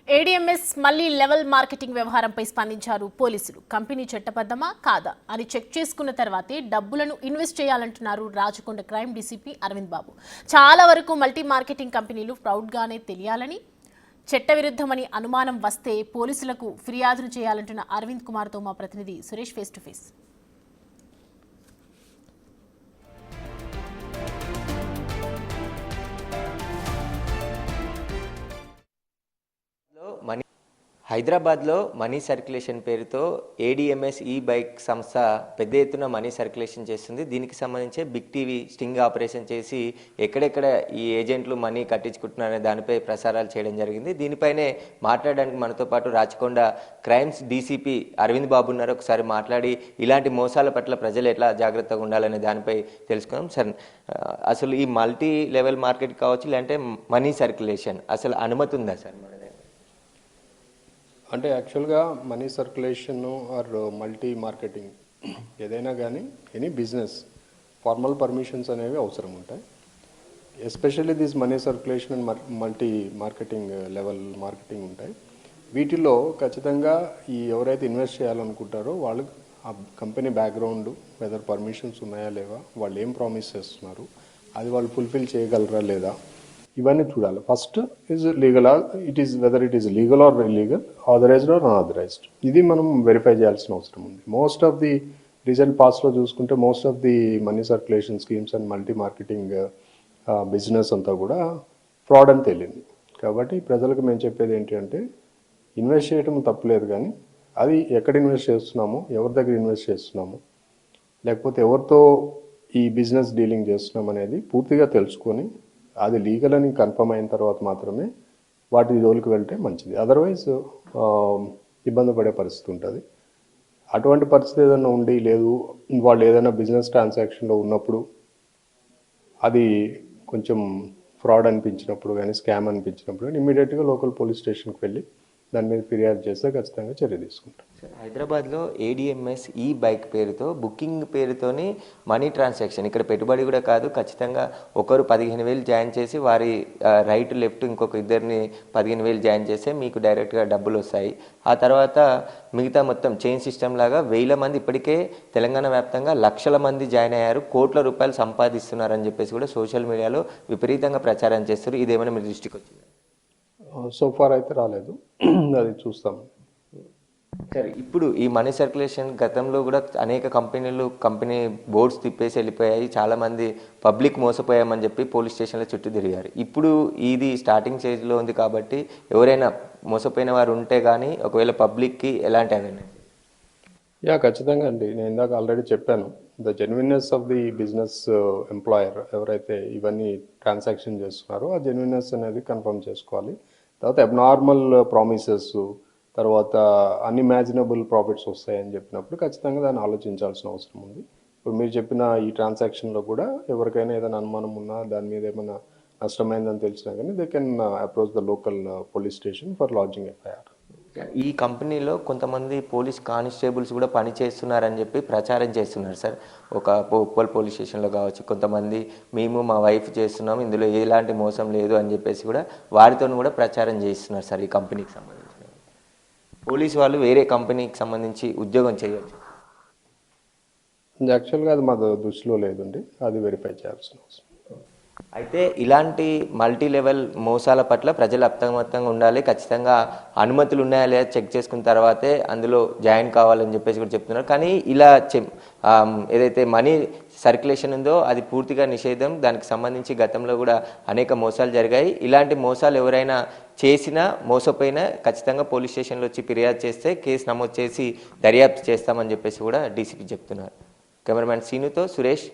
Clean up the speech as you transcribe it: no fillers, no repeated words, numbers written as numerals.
ADMS మళ్లీ level marketing వ్యవహారంపై స్పందించారు పోలీసులు. కంపెనీ చట్టబద్ధమా కాదా అని చెక్ చేసుకున్న తర్వాతే డబ్బులను ఇన్వెస్ట్ చేయాలంటున్నారు రాచకొండ క్రైమ్ డీసీపీ అరవింద్ బాబు. చాలా వరకు మల్టీ మార్కెటింగ్ కంపెనీలు ప్రౌడ్గానే తెలియాలని, చట్టవిరుద్ధమని అనుమానం వస్తే పోలీసులకు ఫిర్యాదులు చేయాలంటున్న అరవింద్ కుమార్తో మా ప్రతినిధి సురేష్ ఫేస్ టు ఫేస్. హైదరాబాద్లో మనీ సర్క్యులేషన్ పేరుతో ఏడీఎంఎస్ ఈ బైక్ సంస్థ పెద్ద ఎత్తున మనీ సర్క్యులేషన్ చేస్తుంది. దీనికి సంబంధించి బిగ్ టీవీ స్టింగ్ ఆపరేషన్ చేసి ఎక్కడెక్కడ ఈ ఏజెంట్లు మనీ కట్టించుకుంటున్నారనే దానిపై ప్రసారాలు చేయడం జరిగింది. దీనిపైనే మాట్లాడడానికి మనతో పాటు రాచకొండ క్రైమ్స్ డీసీపీ అరవింద్ బాబు ఉన్నారు. ఒకసారి మాట్లాడి ఇలాంటి మోసాల పట్ల ప్రజలు ఎట్లా జాగ్రత్తగా ఉండాలనే దానిపై తెలుసుకుందాం. సార్, అసలు ఈ మల్టీ లెవెల్ మార్కెట్ కావచ్చు, లేదంటే మనీ సర్క్యులేషన్ అసలు అనుమతి ఉందా సార్? అంటే యాక్చువల్గా money circulation or multi marketing ఏదైనా కానీ ఎనీ బిజినెస్ ఫార్మల్ పర్మిషన్స్ అనేవి అవసరం ఉంటాయి. Especially this money circulation and multi marketing level marketing ఉంటాయి. వీటిల్లో ఖచ్చితంగా ఈ ఎవరైతే ఇన్వెస్ట్ చేయాలనుకుంటారో వాళ్ళు ఆ కంపెనీ బ్యాక్గ్రౌండ్, వెదర్ పర్మిషన్స్ ఉన్నాయా లేవా, వాళ్ళు ఏం ప్రామిస్ చేస్తున్నారు, అది వాళ్ళు ఫుల్ఫిల్ చేయగలరా లేదా, ఇవన్నీ చూడాలి. First is legal, whether it is legal or illegal, authorized or unauthorized, ఇది మనం వెరిఫై చేయాల్సిన అవసరం ఉంది. మోస్ట్ ఆఫ్ ది రీసెంట్ పాస్ట్లో చూసుకుంటే most of the money circulation schemes and multi marketing business అంతా కూడా ఫ్రాడ్ అని తేలింది. కాబట్టి ప్రజలకు మేము చెప్పేది ఏంటి అంటే, ఇన్వెస్ట్ చేయడం తప్పులేదు, కానీ అది ఎక్కడ ఇన్వెస్ట్ చేస్తున్నాము, ఎవరి దగ్గర ఇన్వెస్ట్ చేస్తున్నాము, లేకపోతే ఎవరితో ఈ బిజినెస్ డీలింగ్ చేస్తున్నాం అనేది పూర్తిగా తెలుసుకొని అది లీగల్ అని కన్ఫర్మ్ అయిన తర్వాత మాత్రమే వాటి జోలికి వెళ్తే మంచిది. అదర్వైజ్ ఇబ్బంది పడే పరిస్థితి ఉంటుంది. అటువంటి పరిస్థితి ఏదైనా ఉండి లేదు, వాళ్ళు ఏదైనా బిజినెస్ ట్రాన్సాక్షన్లో ఉన్నప్పుడు అది కొంచెం ఫ్రాడ్ అనిపించినప్పుడు కానీ, స్కామ్ అనిపించినప్పుడు కానీ ఇమ్మీడియట్గా లోకల్ పోలీస్ స్టేషన్కి వెళ్ళి దాని మీద ఫిర్యాదు చేస్తే ఖచ్చితంగా చర్య తీసుకుంటాం. హైదరాబాద్లో ఏడీఎంఎస్ ఈ బైక్ పేరుతో బుకింగ్ పేరుతోని మనీ ట్రాన్సాక్షన్, ఇక్కడ పెట్టుబడి కూడా కాదు, ఖచ్చితంగా ఒకరు 15,000 జాయిన్ చేసి వారి రైట్ లెఫ్ట్ ఇంకొక ఇద్దరిని 15,000 జాయిన్ చేస్తే మీకు డైరెక్ట్గా డబ్బులు వస్తాయి. ఆ తర్వాత మిగతా మొత్తం చైన్ సిస్టమ్ లాగా 1,000 మంది ఇప్పటికే తెలంగాణ వ్యాప్తంగా లక్షల మంది జాయిన్ అయ్యారు, కోట్ల రూపాయలు సంపాదిస్తున్నారని చెప్పేసి కూడా సోషల్ మీడియాలో విపరీతంగా ప్రచారం చేస్తారు. ఇదేమైనా మీ దృష్టికి వచ్చింది? సో ఫార్ అయితే రాలేదు, అది చూస్తాం. సరే, ఇప్పుడు ఈ మనీ సర్క్యులేషన్ గతంలో కూడా అనేక కంపెనీ బోర్డ్స్ తిప్పేసి వెళ్ళిపోయాయి, చాలామంది పబ్లిక్ మోసపోయామని చెప్పి పోలీస్ స్టేషన్ల చుట్టూ తిరిగారు. ఇప్పుడు ఇది స్టార్టింగ్ స్టేజ్లో ఉంది కాబట్టి ఎవరైనా మోసపోయిన వారు ఉంటే కానీ ఒకవేళ పబ్లిక్కి ఎలాంటి అవేర్నెస్? ఖచ్చితంగా అండి. నేను ఇందాక ఆల్రెడీ చెప్పాను, the genuineness of the business employer ఎవరైతే ఇవన్నీ ట్రాన్సాక్షన్ చేస్తున్నారో ఆ జెన్యున్నెస్ అనేది కన్ఫర్మ్ చేసుకోవాలి. తర్వాత అబ్నార్మల్ ప్రామిసెస్, తర్వాత అన్ఇమాజినబుల్ ప్రాఫిట్స్ వస్తాయని చెప్పినప్పుడు ఖచ్చితంగా దాన్ని ఆలోచించాల్సిన అవసరం ఉంది. ఇప్పుడు మీరు చెప్పిన ఈ ట్రాన్సాక్షన్లో కూడా ఎవరికైనా ఏదైనా అనుమానం ఉన్నా, దాని మీద ఏమైనా నష్టమైందని తెలిసినా కానీ they can approach the local police station for lodging FIR. ఈ కంపెనీలో కొంతమంది పోలీస్ కానిస్టేబుల్స్ కూడా పని చేస్తున్నారని చెప్పి ప్రచారం చేస్తున్నారు సార్. ఒక ఉప్పల్ పోలీస్ స్టేషన్లో కావచ్చు, కొంతమంది మేము మా వైఫ్ చేస్తున్నాం, ఇందులో ఎలాంటి మోసం లేదు అని చెప్పేసి కూడా వారితో కూడా ప్రచారం చేస్తున్నారు సార్. ఈ కంపెనీకి సంబంధించి పోలీసు వాళ్ళు వేరే కంపెనీకి సంబంధించి ఉద్యోగం చేయవచ్చు? యాక్చువల్గా అది మా దృష్టిలో లేదండి, అది వెరిఫై చేయాల్సిన అవసరం. అయితే ఇలాంటి మల్టీ లెవెల్ మోసాల పట్ల ప్రజలు అప్రమత్తంగా ఉండాలి. ఖచ్చితంగా అనుమతులు ఉన్నాయా లేదా చెక్ చేసుకున్న తర్వాతే అందులో జాయిన్ కావాలని చెప్పేసి కూడా చెప్తున్నారు. కానీ ఇలా ఏదైతే మనీ సర్క్యులేషన్ ఉందో అది పూర్తిగా నిషేధం. దానికి సంబంధించి గతంలో కూడా అనేక మోసాలు జరిగాయి. ఇలాంటి మోసాలు ఎవరైనా చేసినా, మోసపోయినా ఖచ్చితంగా పోలీస్ స్టేషన్లో వచ్చి ఫిర్యాదు చేస్తే కేసు నమోదు చేసి దర్యాప్తు చేస్తామని చెప్పేసి కూడా డీసీపీ చెప్తున్నారు. కెమెరామ్యాన్ సీనుతో సురేష్.